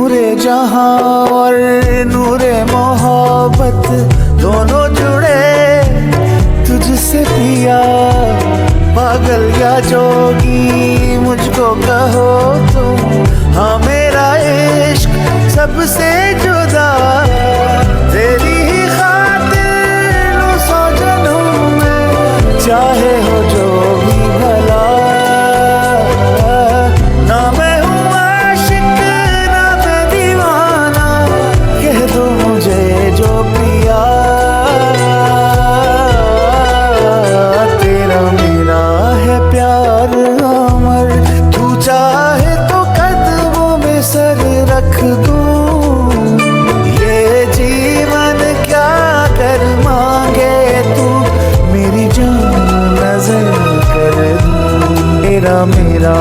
नूरे जहां और नूरे मोहब्बत दोनों जुड़े तुझसे पिया। पागल या जोगी मुझको कहो तुम, हाँ मेरा इश्क सबसे जुदा। तेरी ही खातिर लो 100 जन्म में, चाहे हो जो भी भला। ना मैं हूँ आशिक ना मैं दीवाना, कह दो मुझे जो पिया। तेरा मेरा है प्यार अमर, तू चाहे तो कदमों में सर रख दूं। ये जीवन क्या कर मांगे तू, मेरी जान नजर कर दूं। तेरा मेरा